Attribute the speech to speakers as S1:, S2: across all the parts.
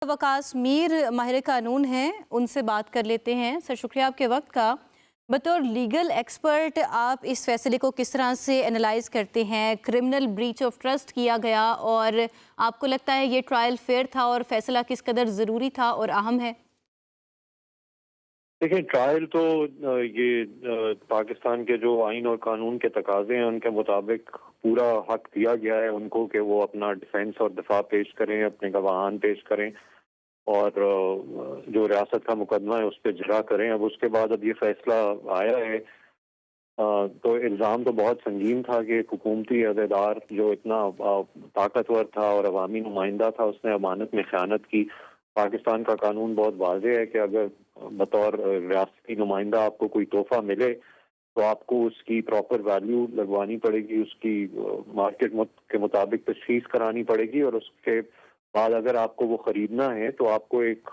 S1: वकास मीर माहिर कानून हैं, उनसे बात कर लेते हैं। सर शुक्रिया आपके वक्त का। बतौर लीगल एक्सपर्ट आप इस फैसले को किस तरह से एनालाइज करते हैं? क्रिमिनल ब्रीच ऑफ ट्रस्ट किया गया और आपको लगता है ये ट्रायल फेयर था और फैसला किस कदर ज़रूरी था और अहम है?
S2: देखिए, ट्रायल तो पाकिस्तान के जो आइन और कानून के तकाजे हैं उनके मुताबिक पूरा हक दिया गया है उनको कि वो अपना डिफेंस और दिफा पेश करें, अपने गवाहान पेश करें और जो रियासत का मुकदमा है उस पर जरा करें। अब उसके बाद अब ये फैसला आया है, तो इल्ज़ाम तो बहुत संगीन था कि एक हुकूमती अहदेदार जो इतना ताकतवर था और अवामी नुमाइंदा था, उसने अमानत में खयानत की। पाकिस्तान का कानून बहुत वाज़ेह है कि अगर बतौर रियासती नुमाइंदा आपको कोई तोहफा मिले तो आपको उसकी प्रॉपर वैल्यू लगवानी पड़ेगी, उसकी मार्केट के मुताबिक तशख़ीस करानी पड़ेगी और उसके बाद अगर आपको वो ख़रीदना है तो आपको एक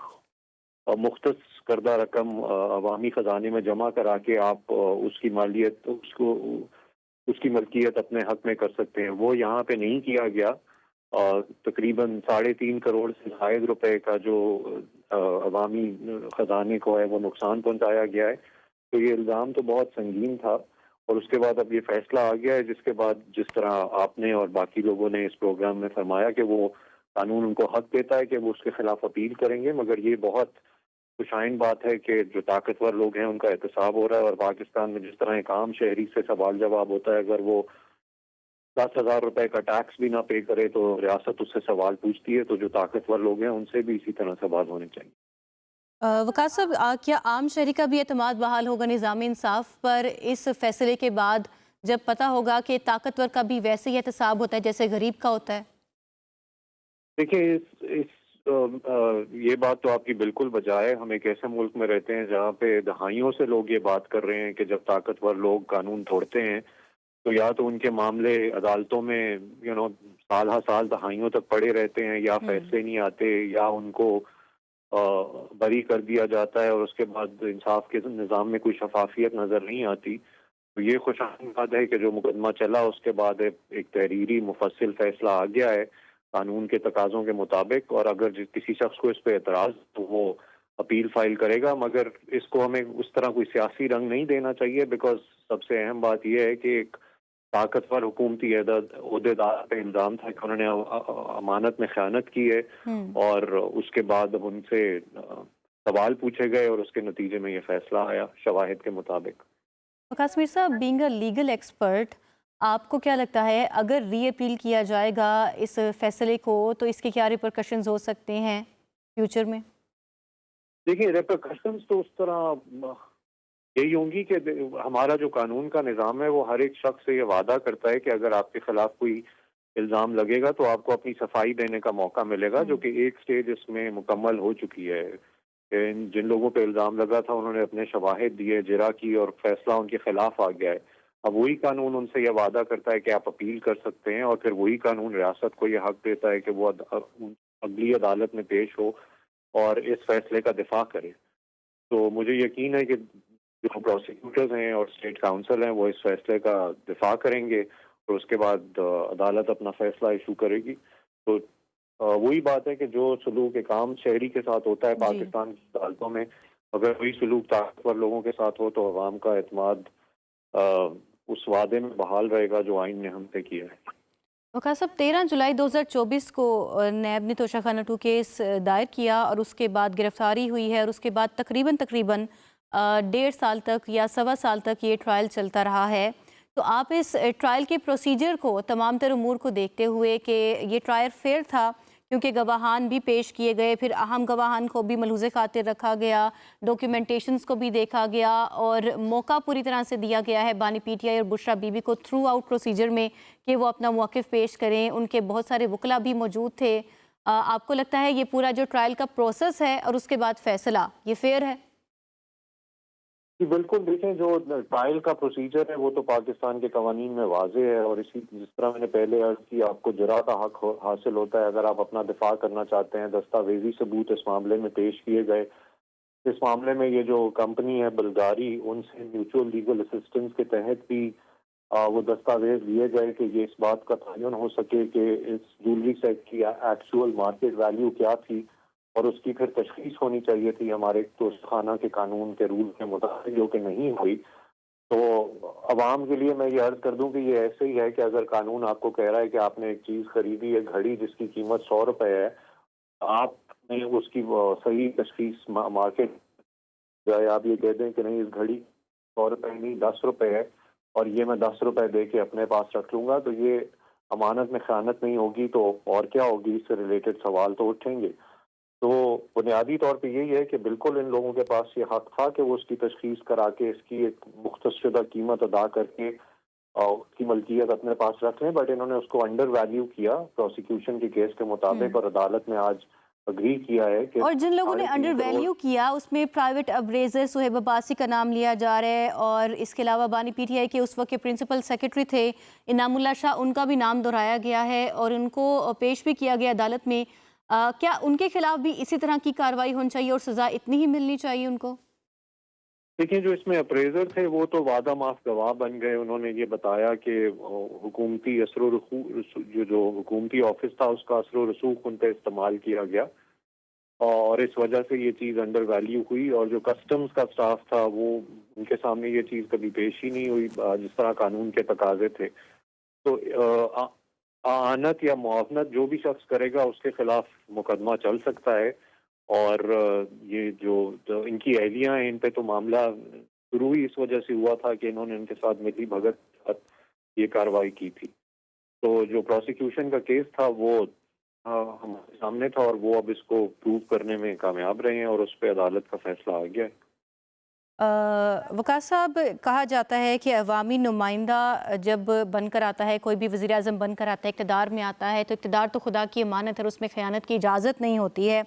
S2: मुख्तस करदा रकम अवामी ख़जाने में जमा करा के आप उसकी मालियत उसकी मलकियत अपने हक में कर सकते हैं। वो यहाँ पे नहीं किया गया। तकरीबन 3.5 करोड़ से ज़ायद रुपए का जो अवामी ख़जाने को है वो नुकसान पहुँचाया गया है। तो ये इल्ज़ाम तो बहुत संगीन था और उसके बाद अब ये फैसला आ गया है, जिसके बाद जिस तरह आपने और बाकी लोगों ने इस प्रोग्राम में फरमाया कि वो कानून उनको हक देता है कि वो उसके खिलाफ अपील करेंगे, मगर ये बहुत खुशाइन बात है कि जो ताकतवर लोग हैं उनका एहतसाब हो रहा है। और पाकिस्तान में जिस तरह एक आम शहरी से सवाल जवाब होता है, अगर वो 10,000 रुपए का टैक्स भी ना पे करे तो रियासत उससे सवाल पूछती है, तो जो ताकतवर लोग हैं उनसे भी इसी तरह सवाल होने चाहिए।
S1: वकास साहब, क्या आम शहरी का भी एतमाद बहाल होगा निज़ाम इंसाफ पर इस फैसले के बाद, जब पता होगा कि ताकतवर का भी वैसे ही एहतसाब होता है जैसे गरीब का होता है?
S2: देखिए, ये बात तो आपकी बिल्कुल बजा है। हम एक ऐसे मुल्क में रहते हैं जहाँ पे दहाइयों से लोग ये बात कर रहे हैं कि जब ताकतवर लोग कानून तोड़ते हैं तो या तो उनके मामले अदालतों में साल हा साल दहाइयों तक पड़े रहते हैं, या फैसले नहीं आते, या उनको बरी कर दिया जाता है और उसके बाद इंसाफ के निज़ाम में कोई शफाफियत नज़र नहीं आती। तो ये खुशहाल बात है कि जो मुकदमा चला उसके बाद एक तहरीरी मुफस्सिल फैसला आ गया है कानून के तकाज़ों के मुताबिक, और अगर किसी शख्स को इस पे एतराज़ तो वो अपील फाइल करेगा। मगर इसको हमें उस तरह कोई सियासी रंग नहीं देना चाहिए, बिकॉज सबसे अहम बात यह है कि एक ताकतवर हुकूमती ओहदेदार पे इल्ज़ाम था कि उन्होंने अमानत में खयानत की है, और उसके बाद अब उनसे सवाल पूछे गए और उसके नतीजे में ये फैसला आया शवाहिद के मुताबिक।
S1: वकास मीर साहब, बीइंग अ लीगल एक्सपर्ट, आपको क्या लगता है अगर री अपील किया जाएगा इस फैसले को तो इसके क्या रिपरकशंस हो सकते हैं फ्यूचर में?
S2: देखिए, रेपरकशंस तो उस तरह यही होंगी कि हमारा जो कानून का निज़ाम है वो हर एक शख्स से ये वादा करता है कि अगर आपके खिलाफ कोई इल्ज़ाम लगेगा तो आपको अपनी सफाई देने का मौका मिलेगा, जो कि एक स्टेज इसमें मुकम्मल हो चुकी है। जिन लोगों पे इल्ज़ाम लगा था उन्होंने अपने शवाहिद दिए, जिरा की, और फैसला उनके खिलाफ आ गया है। अब वही कानून उनसे यह वादा करता है कि आप अपील कर सकते हैं, और फिर वही कानून रियासत को यह हक देता है कि वो अगली अदालत में पेश हो और इस फैसले का दिफा करे। तो मुझे यकीन है कि जो प्रोसिक्यूटर्स हैं और स्टेट काउंसिल हैं वो इस फैसले का दिफा करेंगे और उसके बाद अदालत अपना फैसला इशू करेगी। तो वही बात है कि जो सलूक एक आम शहरी के साथ होता है
S1: जी।
S2: पाकिस्तान की अदालतों में, अगर वही सलूक ताकतवर लोगों के साथ हो तो अवाम का एतमाद अ, उस वादे में बहाल रहेगा जो आइन ने हम पे किया है।
S1: वकास साहब, 13 जुलाई 2024 को नैब ने तोशाखाना 2 केस दायर किया और उसके बाद गिरफ्तारी हुई है और उसके बाद तकरीबन तकरीबन 1.5 साल तक या 1.25 साल तक ये ट्रायल चलता रहा है। तो आप इस ट्रायल के प्रोसीजर को, तमाम तर उमूर को देखते हुए कि ये ट्रायल फेयर था क्योंकि गवाहान भी पेश किए गए, फिर अहम गवाहान को भी मलहूज़े खातिर रखा गया, डॉक्यूमेंटेशंस को भी देखा गया और मौका पूरी तरह से दिया गया है बानी पीटीआई और बुशरा बीबी को थ्रू आउट प्रोसीजर में कि वो अपना मौक़िफ़ पेश करें। उनके बहुत सारे वकला भी मौजूद थे। आपको लगता है ये पूरा जो ट्रायल का प्रोसेस है और उसके बाद फैसला, ये फेयर है?
S2: जी बिल्कुल, देखें, जो ट्रायल का प्रोसीजर है वो तो पाकिस्तान के कवानीन में वाज़ेह है, और इसी जिस तरह मैंने पहले अर्ज़ की, आपको जरा का हक हासिल होता है अगर आप अपना दिफा करना चाहते हैं। दस्तावेजी सबूत इस मामले में पेश किए गए। इस मामले में ये जो कंपनी है बुल्गारी, उनसे म्यूचुअल लीगल असिस्टेंस के तहत भी वो दस्तावेज लिए गए कि ये इस बात का तयन हो सके कि इस ज्वेलरी सेट की एक्चुअल मार्केट वैल्यू क्या थी, اور اس کی پھر تشخیص ہونی چاہیے تھی ہمارے توشخانہ کے قانون کے رول کے مطابق، جو کہ نہیں ہوئی۔ تو عوام کے لیے میں یہ عرض کر دوں کہ یہ ایسے ہی ہے کہ اگر قانون آپ کو کہہ رہا ہے کہ آپ نے ایک چیز خریدی ہے، گھڑی جس کی قیمت 100 روپے ہے، آپ نے اس کی صحیح تشخیص مارکیٹ جائے، آپ یہ کہہ دیں کہ نہیں اس گھڑی 100 روپے نہیں 10 روپے ہے اور یہ میں 10 روپے دے کے اپنے پاس رکھ لوں گا، تو یہ امانت میں خیانت نہیں ہوگی تو اور کیا ہوگی؟ اس سے ریلیٹڈ سوال تو اٹھیں گے۔ تو بنیادی طور پہ یہی ہے کہ بالکل ان لوگوں کے پاس یہ حق تھا کہ وہ اس کی تشخیص کرا کے اس کی ایک مختص شدہ قیمت ادا کر کے اس کی ملکیت اپنے پاس رکھ لیں، بٹ انہوں نے اس کو انڈر ویلیو کیا پروسیکیوشن کے کیس کے مطابق، اور عدالت نے آج اگری کیا ہے کہ
S1: اور جن لوگوں نے
S2: 3.5
S1: انڈر
S2: کروڑ۔
S1: ویلیو کیا اس میں پرائیویٹ اپریزر صہیب عباسی کا نام لیا جا رہا ہے، اور اس کے علاوہ بانی پی ٹی آئی کے اس وقت کے پرنسپل سیکرٹری تھے انعام اللہ شاہ، ان کا بھی نام دہرایا گیا ہے اور ان کو پیش بھی کیا گیا عدالت میں۔ کیا ان کے خلاف بھی اسی طرح کی کارروائی ہونی چاہیے اور سزا اتنی ہی ملنی چاہیے ان کو؟
S2: دیکھیں، جو اس میں اپریزر تھے وہ تو وعدہ معاف گواہ بن گئے، انہوں نے یہ بتایا کہ حکومتی اثر و رسوخ جو حکومتی آفس تھا اس کا اثر و رسوخ ان پہ استعمال کیا گیا، اور اس وجہ سے یہ چیز انڈر ویلیو ہوئی، اور جو کسٹمز کا سٹاف تھا وہ ان کے سامنے یہ چیز کبھی پیش ہی نہیں ہوئی جس طرح قانون کے تقاضے تھے۔ تو اعانت یا معاونت جو بھی شخص کرے گا اس کے خلاف مقدمہ چل سکتا ہے، اور یہ جو ان کی اہلیہ ہیں ان پہ تو معاملہ شروع ہی اس وجہ سے ہوا تھا کہ انہوں نے ان کے ساتھ ملی بھگت کے ساتھ یہ کارروائی کی تھی۔ تو جو پروسیکیوشن کا کیس تھا وہ ہمارے سامنے تھا، اور وہ اب اس کو پروو کرنے میں کامیاب رہے ہیں اور اس پہ عدالت کا فیصلہ آ گیا ہے۔
S1: وقاص صاحب، کہا جاتا ہے کہ عوامی نمائندہ جب بن کر آتا ہے، کوئی بھی وزیر اعظم بن کر آتا ہے، اقتدار میں آتا ہے، تو اقتدار تو خدا کی امانت ہے، اس میں خیانت کی اجازت نہیں ہوتی ہے۔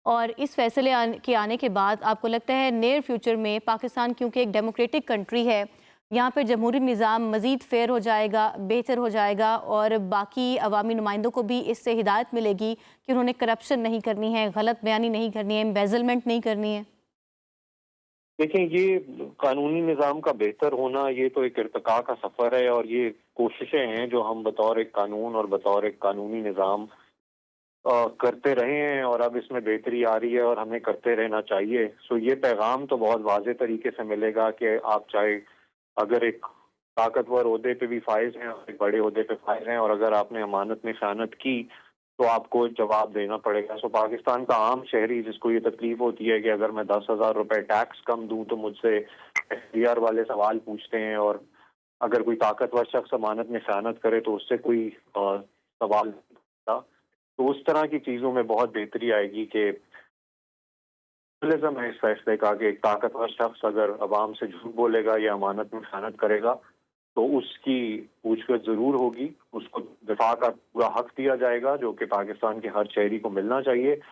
S1: اور اس فیصلے کے آنے کے بعد آپ کو لگتا ہے نیئر فیوچر میں پاکستان کیونکہ ایک ڈیموکریٹک کنٹری ہے، یہاں پہ جمہوری نظام مزید فیئر ہو جائے گا، بہتر ہو جائے گا، اور باقی عوامی نمائندوں کو بھی اس سے ہدایت ملے گی کہ انہوں نے کرپشن نہیں کرنی ہے، غلط بیانی نہیں کرنی ہے، امبیزلمنٹ نہیں کرنی ہے؟
S2: دیکھیں، یہ قانونی نظام کا بہتر ہونا یہ تو ایک ارتقاء کا سفر ہے، اور یہ کوششیں ہیں جو ہم بطور ایک قانون اور بطور ایک قانونی نظام کرتے رہے ہیں، اور اب اس میں بہتری آ رہی ہے اور ہمیں کرتے رہنا چاہیے۔ سو یہ پیغام تو بہت واضح طریقے سے ملے گا کہ آپ چاہے اگر ایک طاقتور عہدے پہ بھی فائز ہیں اور ایک بڑے عہدے پہ فائز ہیں، اور اگر آپ نے امانت میں خیانت کی تو آپ کو جواب دینا پڑے گا۔ سو پاکستان کا عام شہری جس کو یہ تکلیف ہوتی ہے کہ اگر میں 10,000 روپے ٹیکس کم دوں تو مجھ سے SDR والے سوال پوچھتے ہیں، اور اگر کوئی طاقتور شخص امانت میں خیانت کرے تو اس سے کوئی سوال نہیں کرتا، تو اس طرح کی چیزوں میں بہت بہتری آئے گی کہ ہے اس فیصلے کا کہ ایک طاقتور شخص اگر عوام سے جھوٹ بولے گا یا امانت میں خیانت کرے گا تو اس کی پوچھ گچھ ضرور ہوگی، اس کو دفاع کا پورا حق دیا جائے گا جو کہ پاکستان کے ہر شہری کو ملنا چاہیے۔